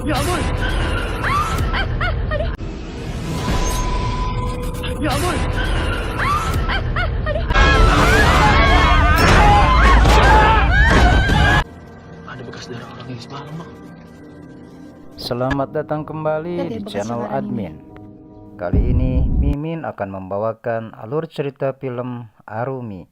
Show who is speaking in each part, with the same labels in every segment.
Speaker 1: Ya ampun. Ya ampun. Ada bekas darah orang yang semalam, Bang.
Speaker 2: Selamat datang kembali di channel
Speaker 3: suara
Speaker 2: admin. Kali ini Mimin akan membawakan alur cerita film Arumi.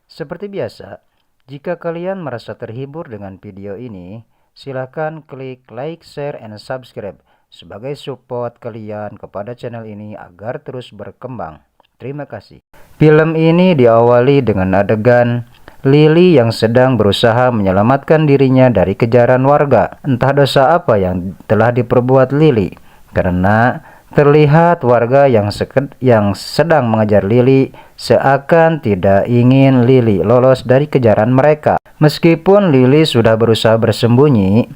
Speaker 2: Seperti biasa, jika kalian merasa terhibur dengan video ini, silahkan klik like, share, and subscribe sebagai support kalian kepada channel ini agar terus berkembang. Terima kasih. Film ini diawali dengan adegan Lily yang sedang berusaha menyelamatkan dirinya dari kejaran warga. Entah dosa apa yang telah diperbuat Lily, karena terlihat warga yang sedang mengejar Lily seakan tidak ingin Lily lolos dari kejaran mereka. Meskipun Lily sudah berusaha bersembunyi,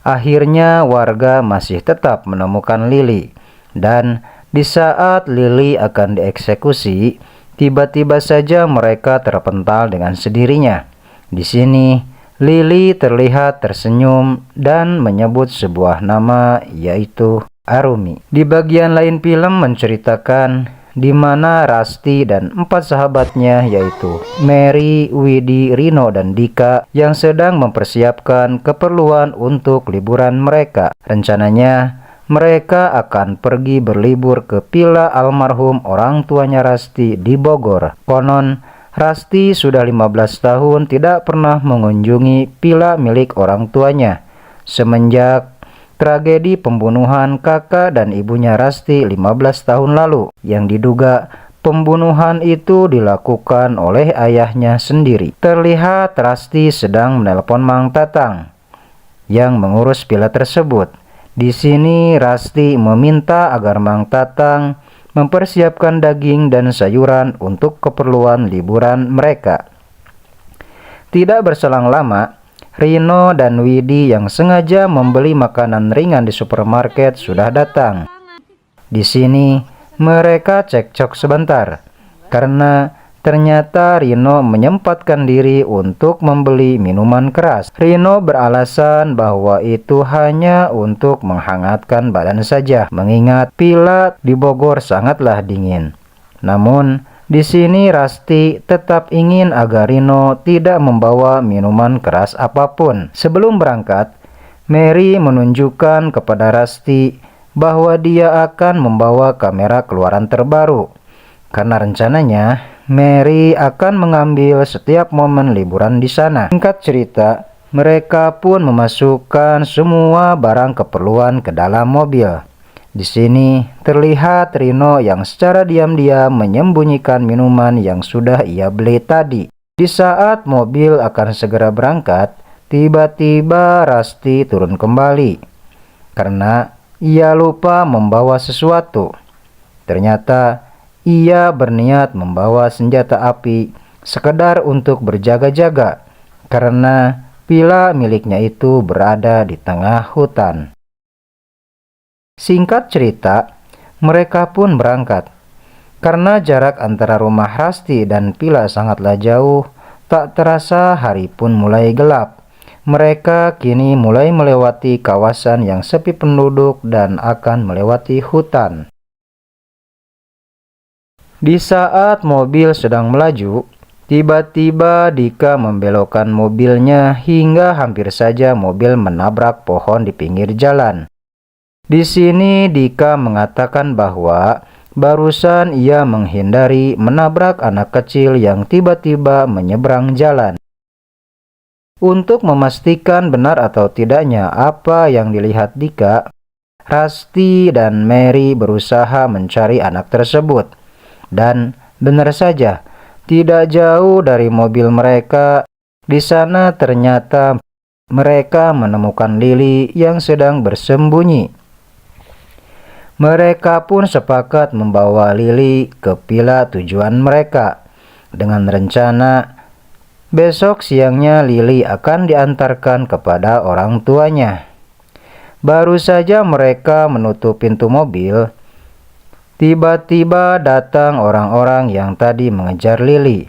Speaker 2: akhirnya warga masih tetap menemukan Lily. Dan di saat Lily akan dieksekusi, tiba-tiba saja mereka terpental dengan sendirinya. Di sini, Lily terlihat tersenyum dan menyebut sebuah nama, yaitu Arumi. Di bagian lain film menceritakan di mana Rusty dan 4 sahabatnya, yaitu Mary, Widi, Rino, dan Dika, yang sedang mempersiapkan keperluan untuk liburan mereka. Rencananya mereka akan pergi berlibur ke villa almarhum orang tuanya Rusty di Bogor. Konon, Rusty sudah 15 tahun tidak pernah mengunjungi villa milik orang tuanya semenjak tragedi pembunuhan kakak dan ibunya Rusty 15 tahun lalu, yang diduga pembunuhan itu dilakukan oleh ayahnya sendiri. Terlihat Rusty sedang menelpon Mang Tatang yang mengurus villa tersebut. Di sini Rusty meminta agar Mang Tatang mempersiapkan daging dan sayuran untuk keperluan liburan mereka. Tidak berselang lama, Rino dan Widi yang sengaja membeli makanan ringan di supermarket sudah datang. Di sini mereka cekcok sebentar karena ternyata Rino menyempatkan diri untuk membeli minuman keras. Rino beralasan bahwa itu hanya untuk menghangatkan badan saja, mengingat villa di Bogor sangatlah dingin. Namun di sini Rusty tetap ingin agar Rino tidak membawa minuman keras apapun. Sebelum berangkat, Mary menunjukkan kepada Rusty bahwa dia akan membawa kamera keluaran terbaru, karena rencananya Mary akan mengambil setiap momen liburan di sana. Singkat cerita, mereka pun memasukkan semua barang keperluan ke dalam mobil. Di sini terlihat Rino yang secara diam-diam menyembunyikan minuman yang sudah ia beli tadi. Di saat mobil akan segera berangkat, tiba-tiba Rusty turun kembali karena ia lupa membawa sesuatu. Ternyata ia berniat membawa senjata api sekedar untuk berjaga-jaga karena villa miliknya itu berada di tengah hutan. Singkat cerita, mereka pun berangkat. Karena jarak antara rumah Rusty dan villa sangatlah jauh, tak terasa hari pun mulai gelap. Mereka kini mulai melewati kawasan yang sepi penduduk dan akan melewati hutan. Di saat mobil sedang melaju, tiba-tiba Dika membelokkan mobilnya hingga hampir saja mobil menabrak pohon di pinggir jalan. Di sini Dika mengatakan bahwa barusan ia menghindari menabrak anak kecil yang tiba-tiba menyeberang jalan. Untuk memastikan benar atau tidaknya apa yang dilihat Dika, Rusty dan Mary berusaha mencari anak tersebut. Dan benar saja, tidak jauh dari mobil mereka, di sana ternyata mereka menemukan Lily yang sedang bersembunyi. Mereka pun sepakat membawa Lily ke villa tujuan mereka dengan rencana besok siangnya Lily akan diantarkan kepada orang tuanya. Baru saja mereka menutup pintu mobil, tiba-tiba datang orang-orang yang tadi mengejar Lily.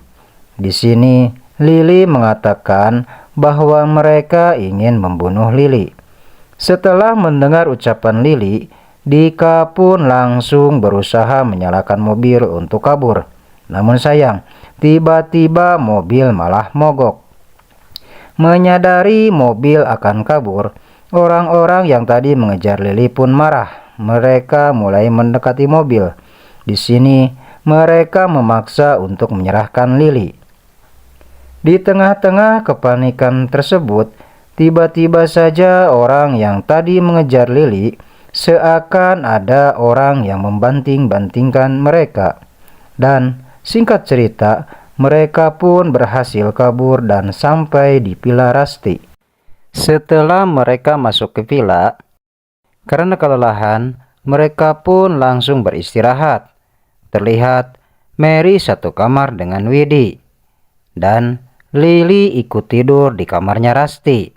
Speaker 2: Di sini Lily mengatakan bahwa mereka ingin membunuh Lily. Setelah mendengar ucapan Lili, Dika pun langsung berusaha menyalakan mobil untuk kabur. Namun sayang, tiba-tiba mobil malah mogok. Menyadari mobil akan kabur, orang-orang yang tadi mengejar Lili pun marah. Mereka mulai mendekati mobil. Di sini, mereka memaksa untuk menyerahkan Lili. Di tengah-tengah kepanikan tersebut, tiba-tiba saja orang yang tadi mengejar Lili seakan ada orang yang membanting-bantingkan mereka. Dan singkat cerita, mereka pun berhasil kabur dan sampai di Villa Rasti. Setelah mereka masuk ke villa, karena kelelahan, mereka pun langsung beristirahat. Terlihat Mary satu kamar dengan Widi, dan Lili ikut tidur di kamarnya Rasti.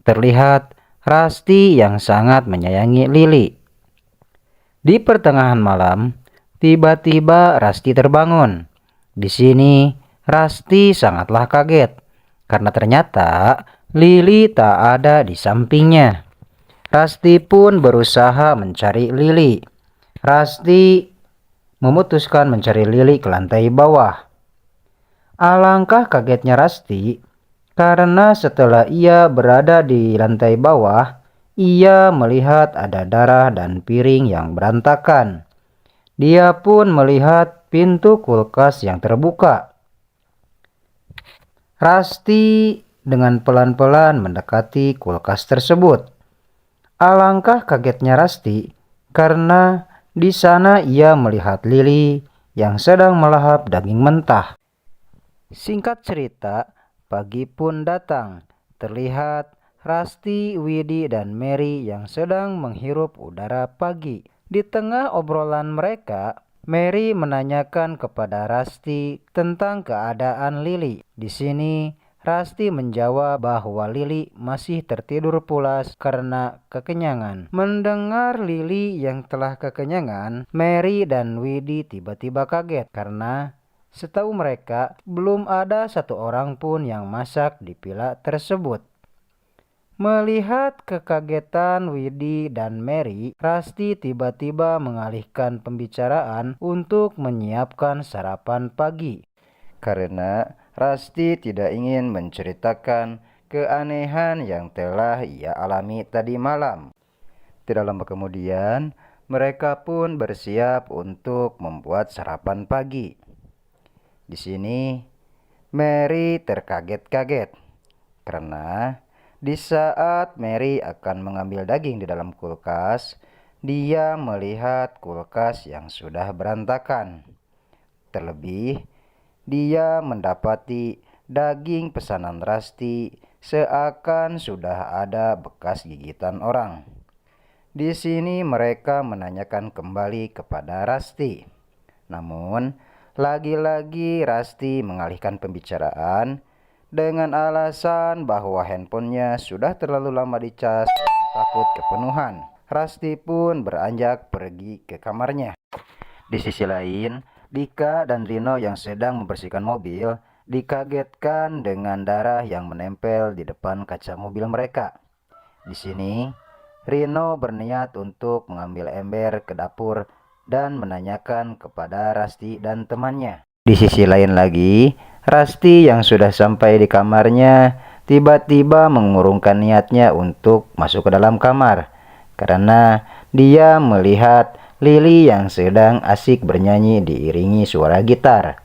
Speaker 2: Terlihat Rasti yang sangat menyayangi Lili. Di pertengahan malam, tiba-tiba Rasti terbangun. Di sini Rasti sangatlah kaget karena ternyata Lili tak ada di sampingnya. Rasti pun berusaha mencari Lili. Rasti memutuskan mencari Lili ke lantai bawah. Alangkah kagetnya Rasti karena setelah ia berada di lantai bawah, ia melihat ada darah dan piring yang berantakan. Dia pun melihat pintu kulkas yang terbuka. Rasti dengan pelan-pelan mendekati kulkas tersebut. Alangkah kagetnya Rasti karena di sana ia melihat Lili yang sedang melahap daging mentah. Singkat cerita, pagi pun datang. Terlihat Rasti, Widi, dan Mary yang sedang menghirup udara pagi. Di tengah obrolan mereka, Mary menanyakan kepada Rasti tentang keadaan Lili. Di sini, Rasti menjawab bahwa Lili masih tertidur pulas karena kekenyangan. Mendengar Lili yang telah kekenyangan, Mary dan Widi tiba-tiba kaget karena setahu mereka, belum ada satu orang pun yang masak di villa tersebut. Melihat kekagetan Widi dan Mary, Rasti tiba-tiba mengalihkan pembicaraan untuk menyiapkan sarapan pagi. Karena Rasti tidak ingin menceritakan keanehan yang telah ia alami tadi malam. Tidak lama kemudian, mereka pun bersiap untuk membuat sarapan pagi. Di sini, Mary terkaget-kaget karena di saat Mary akan mengambil daging di dalam kulkas, dia melihat kulkas yang sudah berantakan. Terlebih, dia mendapati daging pesanan Rasti seakan sudah ada bekas gigitan orang. Di sini mereka menanyakan kembali kepada Rasti. Namun, lagi-lagi Rasti mengalihkan pembicaraan dengan alasan bahwa handphonenya sudah terlalu lama dicas dan takut kepenuhan. Rasti pun beranjak pergi ke kamarnya. Di sisi lain, Dika dan Rino yang sedang membersihkan mobil dikagetkan dengan darah yang menempel di depan kaca mobil mereka. Di sini, Rino berniat untuk mengambil ember ke dapur dan menanyakan kepada Rasti dan temannya. Di sisi lain lagi, Rasti yang sudah sampai di kamarnya tiba-tiba mengurungkan niatnya untuk masuk ke dalam kamar karena dia melihat Lili yang sedang asik bernyanyi diiringi suara gitar.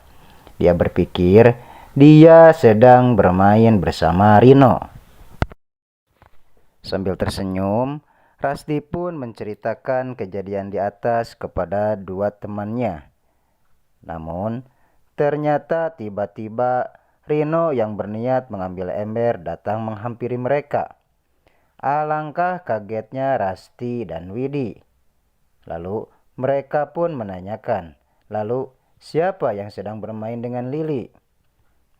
Speaker 2: Dia berpikir dia sedang bermain bersama Rino. Sambil tersenyum, Rasti pun menceritakan kejadian di atas kepada dua temannya. Namun, ternyata tiba-tiba Rino yang berniat mengambil ember datang menghampiri mereka. Alangkah kagetnya Rasti dan Widi. Lalu mereka pun menanyakan, lalu siapa yang sedang bermain dengan Lili?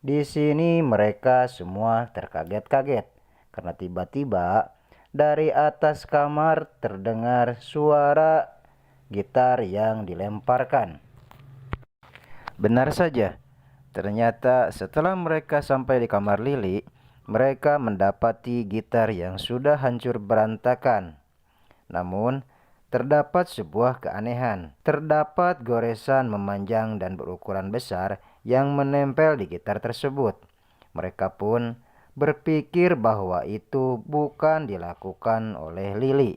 Speaker 2: Di sini mereka semua terkaget-kaget karena tiba-tiba dari atas kamar terdengar suara gitar yang dilemparkan. Benar saja, ternyata setelah mereka sampai di kamar Lili, mereka mendapati gitar yang sudah hancur berantakan. Namun, terdapat sebuah keanehan. Terdapat goresan memanjang dan berukuran besar yang menempel di gitar tersebut. Mereka pun berpikir bahwa itu bukan dilakukan oleh Lily.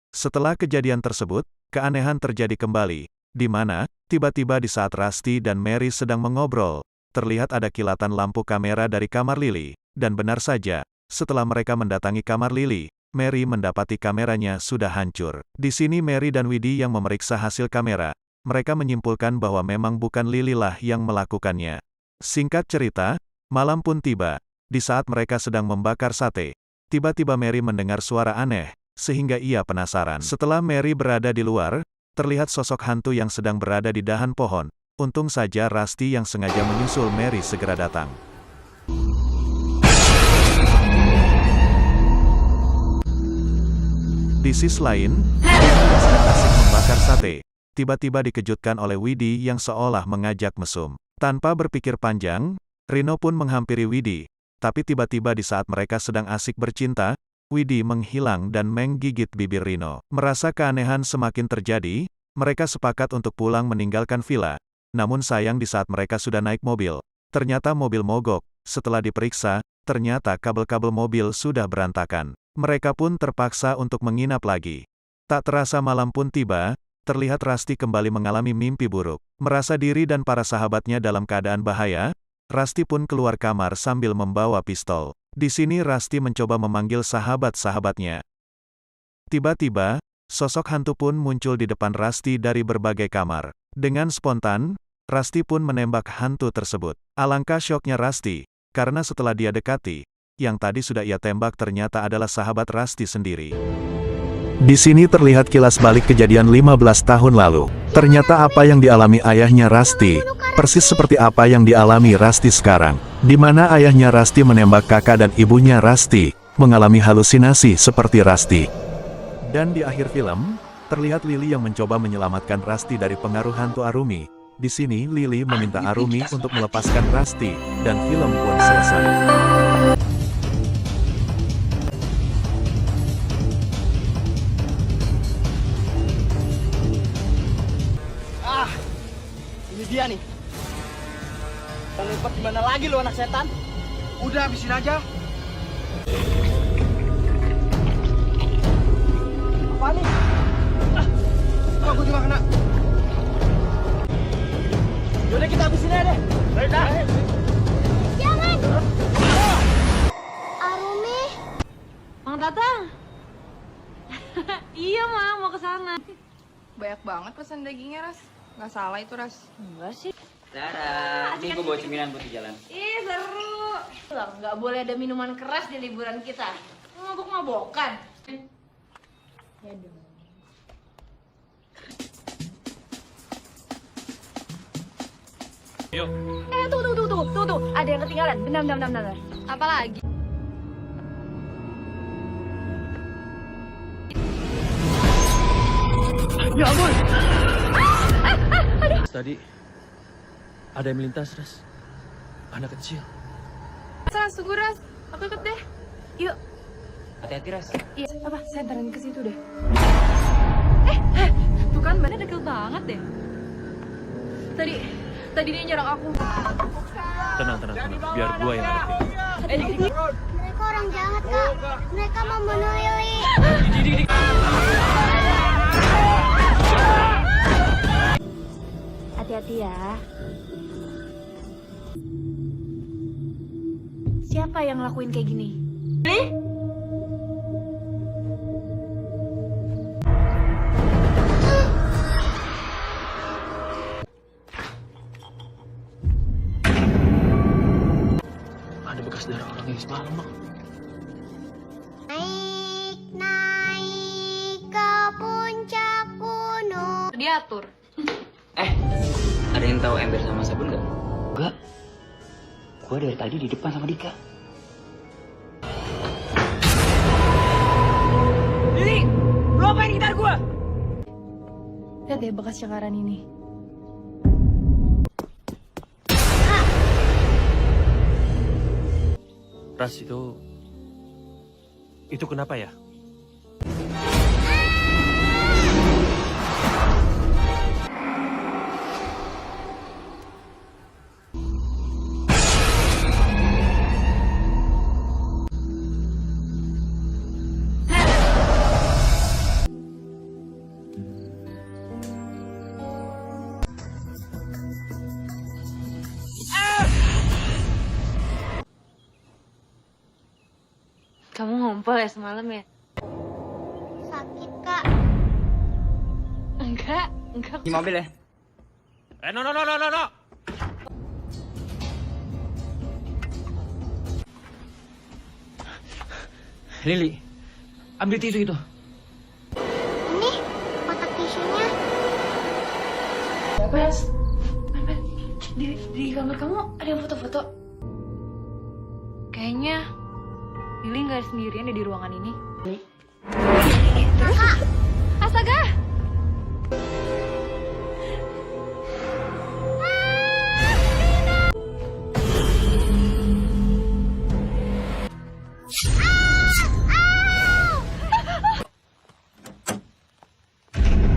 Speaker 3: Setelah kejadian tersebut, keanehan terjadi kembali, di mana, tiba-tiba di saat Rusty dan Mary sedang mengobrol, terlihat ada kilatan lampu kamera dari kamar Lily, dan benar saja, setelah mereka mendatangi kamar Lily, Mary mendapati kameranya sudah hancur. Di sini Mary dan Widdy yang memeriksa hasil kamera. Mereka menyimpulkan bahwa memang bukan Lily lah yang melakukannya. Singkat cerita, malam pun tiba. Di saat mereka sedang membakar sate, tiba-tiba Mary mendengar suara aneh, sehingga ia penasaran. Setelah Mary berada di luar, terlihat sosok hantu yang sedang berada di dahan pohon. Untung saja Rusty yang sengaja menyusul Mary segera datang. Di sisi lain, Rino sedang asik membakar sate. Tiba-tiba dikejutkan oleh Widdy yang seolah mengajak mesum. Tanpa berpikir panjang, Rino pun menghampiri Widdy. Tapi tiba-tiba di saat mereka sedang asik bercinta, Widdy menghilang dan menggigit bibir Rino. Merasa keanehan semakin terjadi, mereka sepakat untuk pulang meninggalkan villa. Namun sayang di saat mereka sudah naik mobil, ternyata mobil mogok. Setelah diperiksa, ternyata kabel-kabel mobil sudah berantakan. Mereka pun terpaksa untuk menginap lagi. Tak terasa malam pun tiba, terlihat Rusty kembali mengalami mimpi buruk. Merasa diri dan para sahabatnya dalam keadaan bahaya, Rusty pun keluar kamar sambil membawa pistol. Di sini Rusty mencoba memanggil sahabat-sahabatnya. Tiba-tiba, sosok hantu pun muncul di depan Rusty dari berbagai kamar. Dengan spontan, Rusty pun menembak hantu tersebut. Alangkah syoknya Rusty, karena setelah dia dekati, yang tadi sudah ia tembak ternyata adalah sahabat Rusty sendiri. Di sini terlihat kilas balik kejadian 15 tahun lalu. Ternyata apa yang dialami ayahnya Rusty, persis seperti apa yang dialami Rusty sekarang. Di mana ayahnya Rusty menembak kakak dan ibunya Rusty, mengalami halusinasi seperti Rusty. Dan di akhir film, terlihat Lily yang mencoba menyelamatkan Rusty dari pengaruh hantu Arumi. Di sini Lily meminta Arumi untuk melepaskan Rusty, dan film pun selesai.
Speaker 1: Ini dia nih. Terlibat di mana lagi lu anak setan? Udah habisin aja. Apa nih? Gue juga kena. Yaudah kita habisin aja deh. Dah.
Speaker 4: Jangan. Arumi.
Speaker 5: Mang Tatang. Iya, Mang, mau ke sana.
Speaker 6: Banyak banget pesan dagingnya, Ras. Nggak salah itu, Ras.
Speaker 5: Enggak sih.
Speaker 7: Dara, ini gue bawa cemilan buat di jalan.
Speaker 5: Ih, seru. Lah, nggak boleh ada minuman keras di liburan kita. Mabok-mabokan. Ya dong.
Speaker 7: Yuk.
Speaker 5: Tunggu. Ada yang ketinggalan. Bentar.
Speaker 6: Apa lagi?
Speaker 1: Ya ampun. Tadi ada yang melintas, Ras. Anak kecil.
Speaker 6: Ras, tunggu, Ras. Aku ikut deh.
Speaker 5: Yuk.
Speaker 7: Hati-hati, Ras.
Speaker 6: Iya, apa? Saya anterin ke situ deh. Tuh kan, bannya deket banget deh. Tadi dia nyerang aku.
Speaker 1: Tenang. Biar gua yang hadapin.
Speaker 4: Mereka orang jahat, Kak. Mereka membunuh Lily.
Speaker 5: Hati-hati ya. Siapa yang ngelakuin kayak gini?
Speaker 1: Ada bekas darah orang yang semalam, Mak.
Speaker 4: Naik ke puncak gunung.
Speaker 6: Diatur.
Speaker 7: Ada yang tahu ember sama sabun nggak? Enggak. Gue dari tadi di depan sama Dika.
Speaker 1: Lili, lu apain gitar gua?
Speaker 6: Lihat deh bekas cakaran ini.
Speaker 8: Ras, itu kenapa ya?
Speaker 5: Kamu ngumpul ya semalam ya?
Speaker 4: Sakit, Kak.
Speaker 5: Enggak.
Speaker 1: Di mobil ya.
Speaker 8: No.
Speaker 7: Lili, ambil tisu itu.
Speaker 4: Ini kotak tisunya.
Speaker 5: Bes, di kamar kamu ada yang foto-foto? Kayaknya Lili nggak sendirian di ruangan ini.
Speaker 4: Kakak,
Speaker 5: Astaga!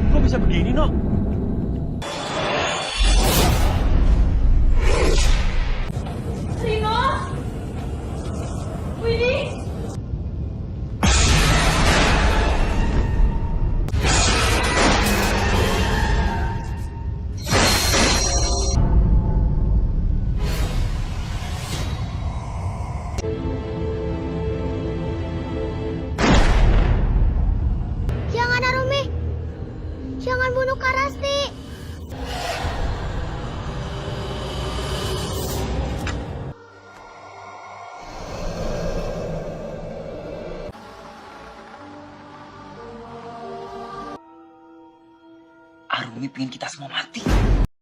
Speaker 8: Kok bisa begini, No?
Speaker 5: Rino! Widih!
Speaker 4: jangan Arumi. Jangan bunuh Kak Rasti.
Speaker 7: Arumi pengen kita semua mati.